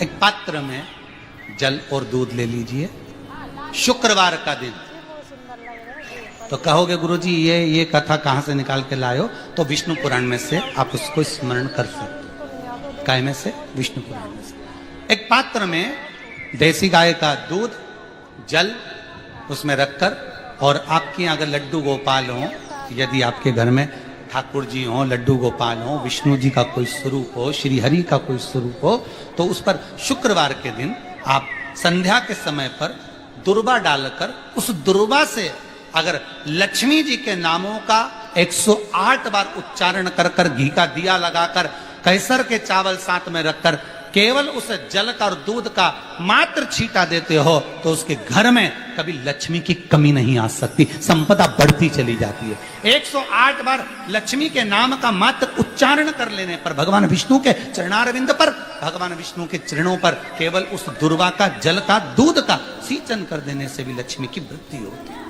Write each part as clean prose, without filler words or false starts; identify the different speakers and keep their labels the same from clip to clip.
Speaker 1: एक पात्र में जल और दूध ले लीजिए, शुक्रवार का दिन। तो कहोगे गुरुजी ये कथा कहां से निकाल के लाए हो? तो विष्णु पुराण में से आप उसको स्मरण कर सकते। काय में से? विष्णु पुराण में से। एक पात्र में देसी गाय का दूध, जल उसमें रखकर, और आपके यहाँ अगर लड्डू गोपाल हो, यदि आपके घर में ठाकुर जी हो, लड्डू गोपाल हो, विष्णु जी का कोई स्वरूप हो, श्री हरि का कोई स्वरूप हो, तो उस पर शुक्रवार के दिन आप संध्या के समय पर दुर्वा डालकर, उस दुर्वा से अगर लक्ष्मी जी के नामों का 108 बार उच्चारण कर कर, घी का दिया लगाकर, कैसर के चावल साथ में रखकर, केवल उस जल का और दूध का मात्र छींटा देते हो, तो उसके घर में कभी लक्ष्मी की कमी नहीं आ सकती, संपदा बढ़ती चली जाती है। 108 बार लक्ष्मी के नाम का मात्र उच्चारण कर लेने पर, भगवान विष्णु के चरणारविंद पर, भगवान विष्णु के चरणों पर केवल उस दुर्वा का, जल का, दूध का सिंचन कर देने से भी लक्ष्मी की वृद्धि होती है।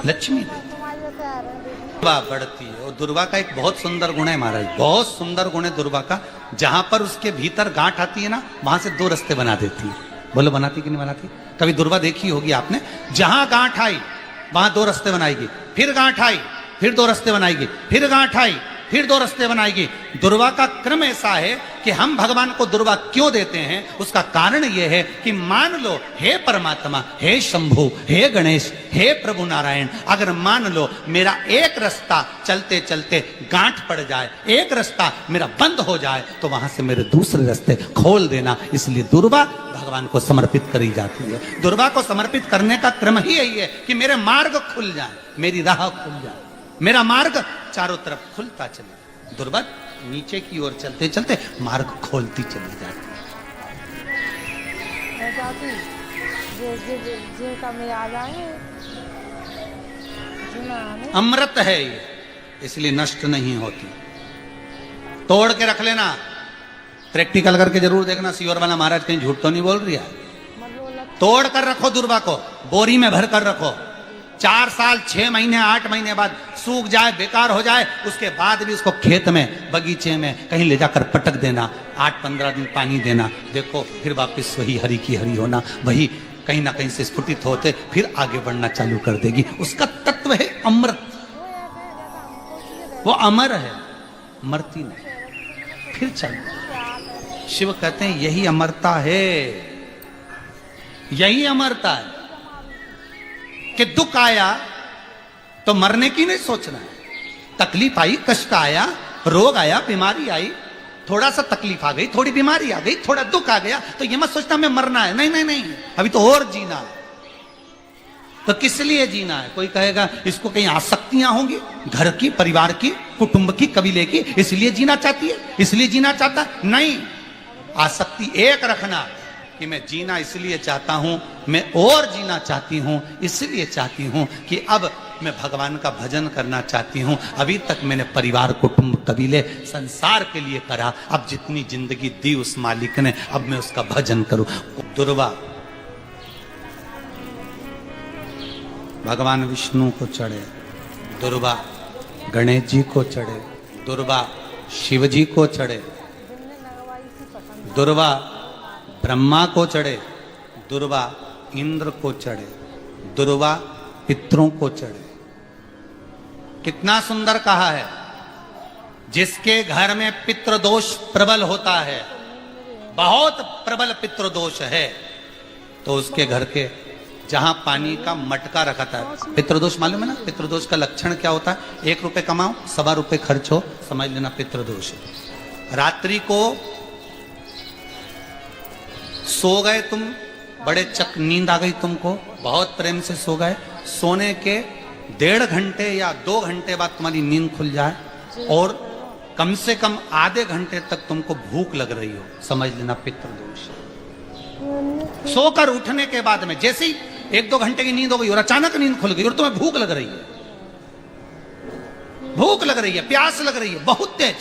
Speaker 1: लक्ष्मी दुर्वा बढ़ती है। और दुर्वा का एक बहुत सुंदर गुण है महाराज, बहुत सुंदर गुण है दुर्वा का। जहां पर उसके भीतर गांठ आती है ना, वहां से 2 रास्ते बना देती है। बोलो बनाती कि नहीं बनाती? कभी दुर्वा देखी होगी आपने? जहां गांठ आई वहां 2 रास्ते बनाएगी, फिर गांठ आई फिर 2 रास्ते बनाएगी, फिर गांठ आई फिर 2 रास्ते बनाएगी। दुर्वा का क्रम ऐसा है कि हम भगवान को दुर्वा क्यों देते हैं, उसका कारण यह है कि मान लो, हे परमात्मा, हे शंभु, हे गणेश, हे प्रभु नारायण, अगर मान लो मेरा एक रास्ता चलते चलते गांठ पड़ जाए, एक रास्ता मेरा बंद हो जाए, तो वहां से मेरे दूसरे रास्ते खोल देना। इसलिए दुर्वा भगवान को समर्पित करी जाती है। दुर्वा को समर्पित करने का क्रम ही यही है कि मेरे मार्ग खुल जाए, मेरी राह खुल जाए, मेरा मार्ग चारों तरफ खुलता चले। दुर्वा नीचे की ओर चलते चलते मार्ग खोलती चली जाती है। अमृत है ये, इसलिए नष्ट नहीं होती। तोड़ के रख लेना, प्रैक्टिकल करके जरूर देखना, सियोर वाला महाराज कहीं झूठ तो नहीं बोल रही है। तोड़ कर रखो दुर्वा को, बोरी में भर कर रखो। 4 साल, 6 महीने, 8 महीने बाद सूख जाए, बेकार हो जाए, उसके बाद भी उसको खेत में, बगीचे में कहीं ले जाकर पटक देना, 8-15 दिन पानी देना। देखो फिर वापस वही हरि की हरि होना, वही कहीं ना कहीं से स्फुटित होते, फिर आगे बढ़ना चालू कर देगी। उसका तत्व है अमृत, वो अमर है, मरती नहीं, फिर चलो। शिव कहते हैं यही अमरता है, यही अमरता है कि दुख आया तो मरने की नहीं सोचना है। तकलीफ आई, कष्ट आया, रोग आया, बीमारी आई, थोड़ा सा तकलीफ आ गई, थोड़ी बीमारी आ गई, थोड़ा दुख आ गया, तो ये मत सोचना मैं मरना है। नहीं नहीं नहीं, अभी तो और जीना है। तो किस लिए जीना है? कोई कहेगा इसको कहीं आसक्तियां होंगी, घर की, परिवार की, कुटुंब की, कबीले की, इसलिए जीना चाहती है, इसलिए जीना चाहता है। नहीं, आसक्ति एक रखना कि मैं जीना इसलिए चाहता हूं, मैं और जीना चाहती हूं, इसलिए चाहती हूं कि अब मैं भगवान का भजन करना चाहती हूं। अभी तक मैंने परिवार, कुटुंब, कबीले, संसार के लिए करा, अब जितनी जिंदगी दी उस मालिक ने, अब मैं उसका भजन करूं। दुर्वा भगवान विष्णु को चढ़े, दुर्वा गणेश जी को चढ़े, दुर्वा शिव जी को चढ़े, दुर्वा ब्रह्मा को चढ़े, दुर्वा इंद्र को चढ़े, दुर्वा पितरों को चढ़े। कितना सुंदर कहा है। जिसके घर में पितृदोष प्रबल होता है, बहुत प्रबल पितृदोष है, तो उसके घर के जहां पानी का मटका रखा था, पितृदोष मालूम है ना? पितृदोष का लक्षण क्या होता है? 1 रुपए कमाओ, 1.25 रुपए खर्च हो, समझ लेना पितृदोष है। रात्रि को सो गए तुम, बड़े चक नींद आ गई तुमको, बहुत प्रेम से सो गए, सोने के 1.5 घंटे या 2 घंटे बाद तुम्हारी नींद खुल जाए, और कम से कम आधे घंटे तक तुमको भूख लग रही हो, समझ लेना पितृदोष। सोकर उठने के बाद में जैसे ही 1-2 घंटे की नींद हो गई और अचानक नींद खुल गई और तुम्हें भूख लग रही है, भूख लग रही है, प्यास लग रही है बहुत तेज,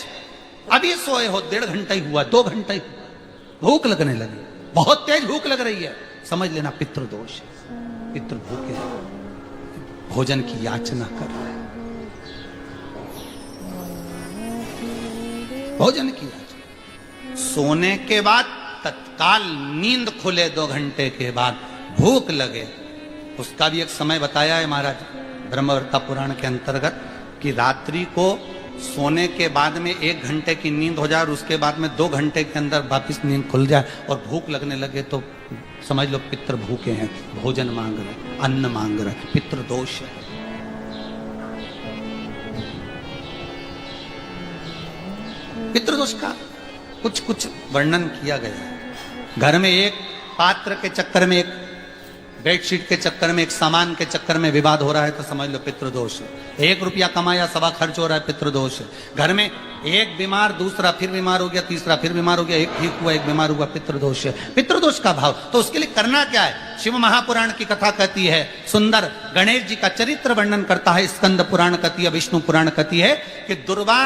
Speaker 1: अभी सोए हो, 1.5 घंटा ही हुआ, 2 घंटा ही, भूख लगने लगी, बहुत तेज भूख लग रही है, समझ लेना पितृदोष है। पितृ भूखे भोजन की याचना कर रहे हैं, भोजन की याचना। सोने के बाद तत्काल नींद खुले 2 घंटे के बाद भूख लगे, उसका भी एक समय बताया है महाराज ब्रह्मवर्ता पुराण के अंतर्गत कि रात्रि को सोने के बाद में 1 घंटे की नींद हो जाए और उसके बाद में 2 घंटे के अंदर वापिस नींद खुल जाए और भूख लगने लगे तो समझ लो पितृ भूखे हैं, भोजन मांग रहे, अन्न मांग रहे, पितृ दोष है। पितृदोष का कुछ कुछ वर्णन किया गया है। घर में एक पात्र के चक्कर में, एक बेडशीट के चक्कर में, एक सामान के चक्कर में विवाद हो रहा है तो समझ लो पितृदोष है। 1 रुपया कमाया, सवा खर्च हो रहा है, पितृदोष है। घर में एक बीमार, दूसरा फिर बीमार हो गया, तीसरा फिर बीमार हो गया, एक ठीक हुआ, एक बीमार हुआ, पितृदोष है। पितृदोष का भाव तो उसके लिए करना क्या है? शिव महापुराण की कथा कहती है, सुंदर गणेश जी का चरित्र वर्णन करता है, स्कंद पुराण कहती है, विष्णु पुराण कहती है कि दुर्वा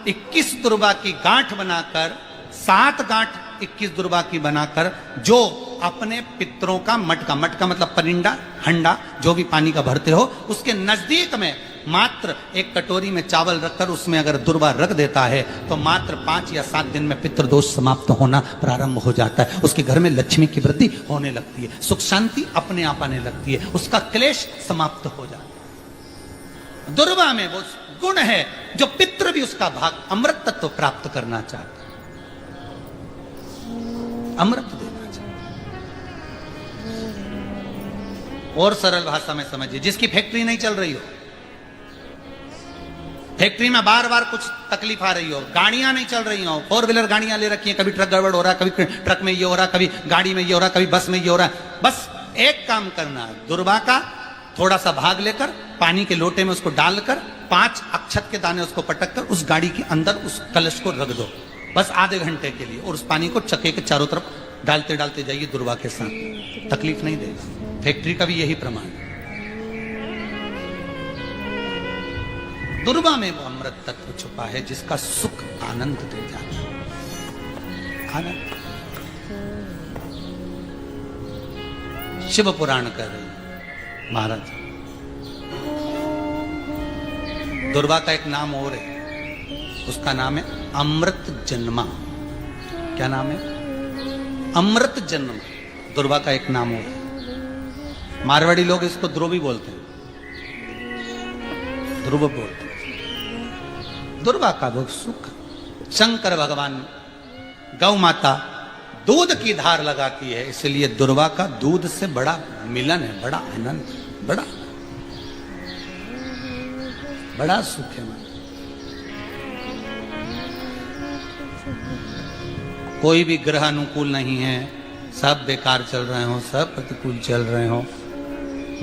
Speaker 1: 21 दुर्वा की गांठ बनाकर, 7 गांठ 21 दुर्वा की बनाकर जो अपने पितरों का मटका मतलब परिंडा, हंडा जो भी पानी का भरते हो, उसके नजदीक में मात्र एक कटोरी में चावल रखकर उसमें अगर दुर्वा रख देता है तो मात्र 5 या 7 दिन में पितृदोष समाप्त होना प्रारंभ हो जाता है। उसके घर में लक्ष्मी की वृद्धि होने लगती है, सुख शांति अपने आप आने लगती है, उसका क्लेश समाप्त हो जाता है। दुर्वा में वो गुण है जो पितृ भी उसका भाग अमृत तत्व प्राप्त करना चाहता है, अमृत देना चाहता है। और सरल भाषा में समझिए, जिसकी फैक्ट्री नहीं चल रही हो, फैक्ट्री में बार बार कुछ तकलीफ आ रही हो, गाड़ियां नहीं चल रही हो, 4 व्हीलर गाड़ियां ले रखी हैं, कभी ट्रक गड़बड़ हो रहा है, कभी ट्रक में ये हो रहा है, कभी गाड़ी में ये हो रहा है, कभी बस में ये हो रहा है, बस एक काम करना है, दुर्वा का थोड़ा सा भाग लेकर पानी के लोटे में उसको डालकर 5 अक्षत के दाने उसको पटक कर उस गाड़ी के अंदर उस कलश को रख दो, बस आधे घंटे के लिए, और उस पानी को चक्के के चारों तरफ डालते डालते जाइए दुर्वा के साथ, तकलीफ नहीं देगा। फैक्ट्री का भी यही प्रमाण है। दुर्वा में वो अमृत तत्व छुपा है जिसका सुख आनंद दे जाता है, आनंद। शिव पुराण कर रहे हैं महाराज, दुर्वा का एक नाम और है, उसका नाम है अमृत जन्मा। क्या नाम है? अमृत जन्म। दुर्वा का एक नाम और है। मारवाड़ी लोग इसको ध्रुवी बोलते हैं, ध्रुव बोलते हैं। दुर्वा का वो सुख, शंकर भगवान गौ माता दूध की धार लगाती है, इसलिए दुर्वा का दूध से बड़ा मिलन है, बड़ा आनंद, बड़ा सुख है। कोई भी ग्रह अनुकूल नहीं है, सब बेकार चल रहे हो, सब प्रतिकूल चल रहे हो,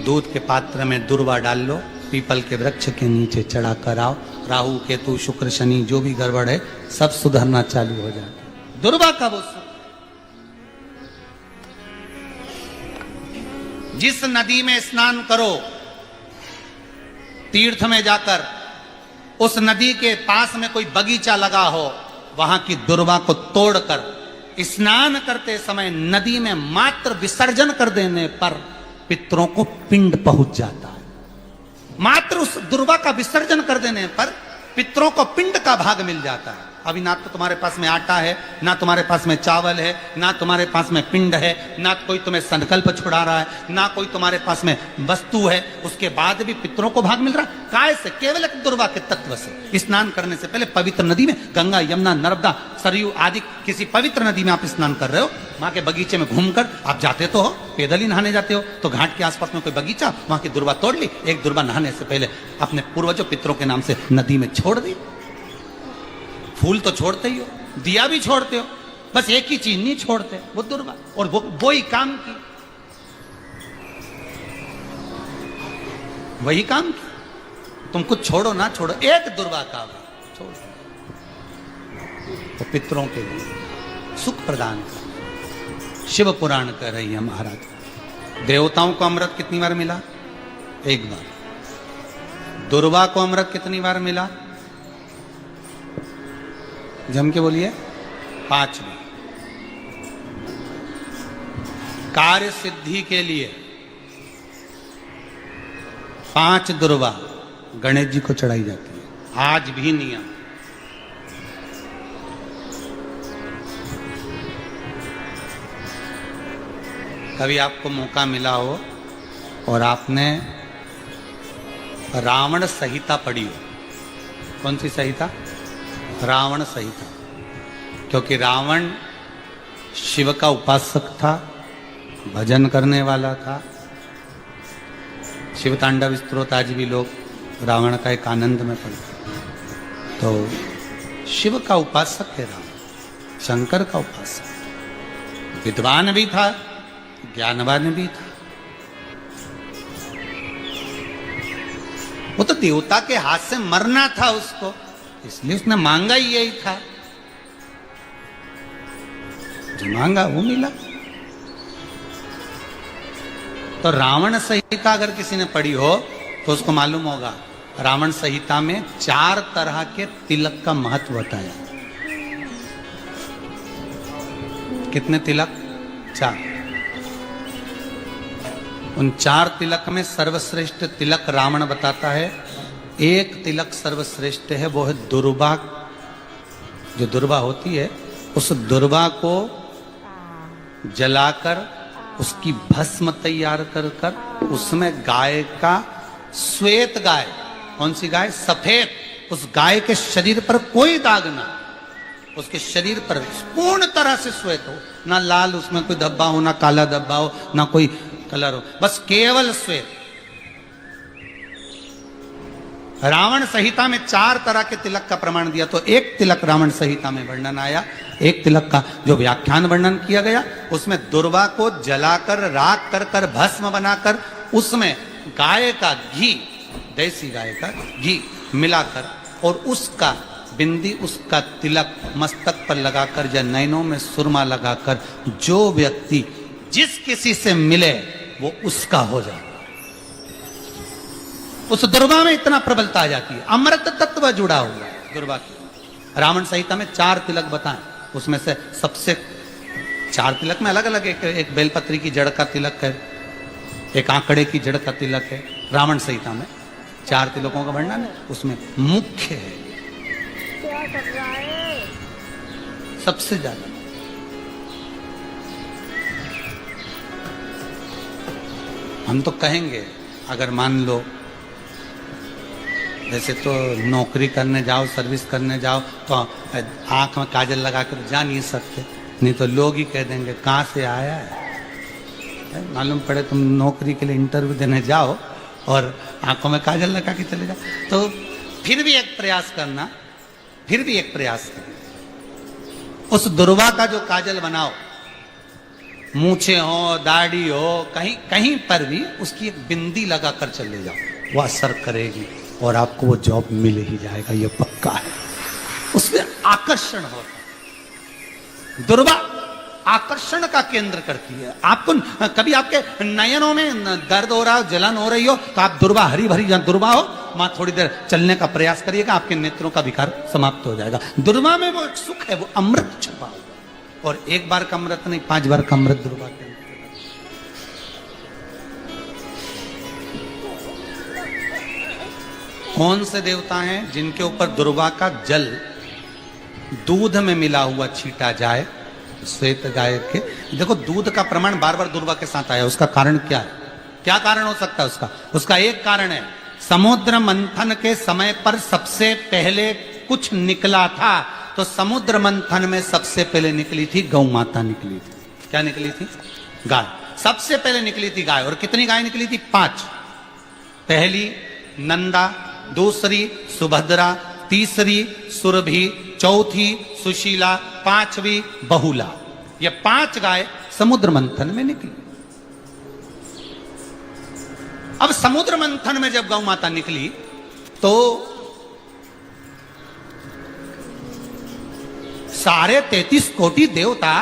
Speaker 1: दूध के पात्र में दुर्वा डाल लो, पीपल के वृक्ष के नीचे चढ़ा कर आओ, राहु केतु शुक्र शनि जो भी गड़बड़ है सब सुधरना चालू हो जाता। दुर्वा का वो सुख। जिस नदी में स्नान करो, तीर्थ में जाकर उस नदी के पास में कोई बगीचा लगा हो, वहां की दुर्वा को तोड़कर स्नान करते समय नदी में मात्र विसर्जन कर देने पर पितरों को पिंड पहुंच जाता है। मात्र उस दुर्वा का विसर्जन कर देने पर पितरों को पिंड का भाग मिल जाता है। अभी ना तो तुम्हारे पास में आटा है, ना तुम्हारे पास में चावल है, ना तुम्हारे पास में पिंड है, ना कोई तुम्हें संकल्प छुड़ा रहा है, ना कोई तुम्हारे पास में वस्तु है, उसके बाद भी पितरों को भाग मिल रहा है। काय से? केवल एक दुर्वा के तत्व से। स्नान करने से पहले पवित्र नदी में, गंगा यमुना नर्मदा सरयू आदि किसी पवित्र नदी में आप स्नान कर रहे हो, वहां के बगीचे में घूमकर आप जाते तो हो, पैदल ही नहाने जाते हो, तो घाट के आसपास में कोई बगीचा, वहां की दुर्वा तोड़ ली, एक दुर्वा नहाने से पहले अपने पूर्वजों पितरों के नाम से नदी में छोड़ दी। फूल तो छोड़ते ही हो, दिया भी छोड़ते हो, बस एक ही चीज नहीं छोड़ते, वो दुर्वा, और वो ही काम की, वही काम की। तुम कुछ छोड़ो ना छोड़ो, एक दुर्वा का छोड़ो, तो पितरों के लिए सुख प्रदान कर। शिव पुराण कह रही है महाराज, देवताओं को अमृत कितनी बार मिला? एक बार। दुर्वा को अमृत कितनी बार मिला? जम के बोलिए, 5 बार। कार्य सिद्धि के लिए 5 दुर्वा गणेश जी को चढ़ाई जाती है, आज भी नियम। कभी आपको मौका मिला हो और आपने रावण संहिता पढ़ी हो। कौन सी संहिता? रावण संहिता। क्योंकि रावण शिव का उपासक था, भजन करने वाला था। शिव तांडव स्तोत्र आज भी लोग रावण का एक आनंद में पढ़ते। तो शिव का उपासक है रावण, शंकर का उपासक। विद्वान भी था, ज्ञानवान भी था। वो तो देवता के हाथ से मरना था उसको, इसलिए उसने मांगा ही यही था। जो मांगा वो मिला। तो रावण संहिता अगर किसी ने पढ़ी हो तो उसको मालूम होगा, रावण संहिता में 4 तरह के तिलक का महत्व बताया। कितने तिलक? 4। उन 4 तिलक में सर्वश्रेष्ठ तिलक रावण बताता है। एक तिलक सर्वश्रेष्ठ है, वो है दुर्वा। जो दुर्वा होती है, उस दुर्वा को जलाकर उसकी भस्म तैयार कर कर उसमें गाय का, श्वेत गाय, कौन सी गाय? सफेद। उस गाय के शरीर पर कोई दाग ना, उसके शरीर पर पूर्ण तरह से श्वेत हो, ना लाल उसमें कोई धब्बा हो, ना काला धब्बा हो, ना कोई कलर हो, बस केवल श्वेत। रावण संहिता में 4 तरह के तिलक का प्रमाण दिया। तो एक तिलक रावण संहिता में वर्णन आया, एक तिलक का जो व्याख्यान वर्णन किया गया, उसमें दुर्वा को जलाकर राख कर कर भस्म बनाकर उसमें गाय का घी, देसी गाय का घी मिलाकर और उसका बिंदी, उसका तिलक मस्तक पर लगाकर या नैनों में सुरमा लगाकर जो व्यक्ति जिस किसी से मिले वो उसका हो जाए। उस दुर्वा में इतना प्रबलता आ जाती है, अमृत तत्व जुड़ा हुआ है दुर्वा की। रावण संहिता में 4 तिलक बताएं, उसमें से सबसे 4 तिलक में अलग अलग, एक बेलपत्री की जड़ का तिलक है, एक आंकड़े की जड़ का तिलक है। रावण संहिता में 4 तिलकों का वर्णन है, उसमें मुख्य है
Speaker 2: क्या कर रहा है?
Speaker 1: सबसे ज्यादा। हम तो कहेंगे, अगर मान लो जैसे तो नौकरी करने जाओ, सर्विस करने जाओ तो आंख में काजल लगा कर जा नहीं सकते, नहीं तो लोग ही कह देंगे कहाँ से आया है। मालूम पड़े तुम नौकरी के लिए इंटरव्यू देने जाओ और आंखों में काजल लगा के चले जाओ, तो फिर भी एक प्रयास करना, फिर भी एक प्रयास करना। उस दुर्वा का जो काजल बनाओ, मूछे हो, दाढ़ी हो, कहीं कहीं पर भी उसकी एक बिंदी लगा कर चले जाओ, वो असर करेगी और आपको वो जॉब मिल ही जाएगा, ये पक्का है। उसमें आकर्षण होता है। दुर्वा आकर्षण का केंद्र करती है। आपको कभी आपके नयनों में दर्द हो रहा हो, जलन हो रही हो, तो आप दुर्वा, हरी भरी दुर्वा हो, वहां थोड़ी देर चलने का प्रयास करिएगा, आपके नेत्रों का विकार समाप्त हो जाएगा। दुर्वा में वो एक सुख है, वो अमृत छुपा हुआ, और एक बार का अमृत नहीं, 5 बार का अमृत दुर्वा के। कौन से देवता हैं जिनके ऊपर दुर्वा का जल दूध में मिला हुआ छीटा जाए? श्वेत गाय के। देखो, दूध का प्रमाण बार बार दुर्वा के साथ आया, उसका कारण क्या है? क्या कारण हो सकता है उसका? उसका एक कारण है, समुद्र मंथन के समय पर सबसे पहले कुछ निकला था, तो समुद्र मंथन में सबसे पहले निकली थी गौ माता निकली थी। क्या निकली थी? गाय। सबसे पहले निकली थी गाय। और कितनी गाय निकली थी? 5। पहली नंदा, दूसरी सुभद्रा, तीसरी सुरभि, चौथी सुशीला, 5वीं बहुला। ये 5 गाय समुद्र मंथन में निकली। अब समुद्र मंथन में जब गौ माता निकली तो सारे 33 कोटि देवता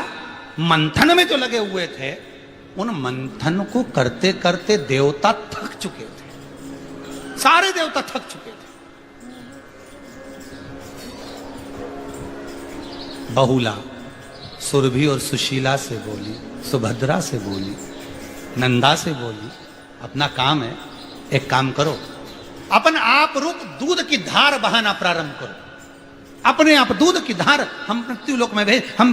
Speaker 1: मंथन में जो लगे हुए थे, उन मंथन को करते करते देवता थक चुके थे। सारे देवता थक चुके थे। बहुला सुरभि और सुशीला से बोली, सुभद्रा से बोली, नंदा से बोली, अपना काम है, एक काम करो, अपन आप रूप दूध की धार बहाना प्रारंभ करो। अपने आप दूध की धार हम मृत्यु लोक में भेज, हम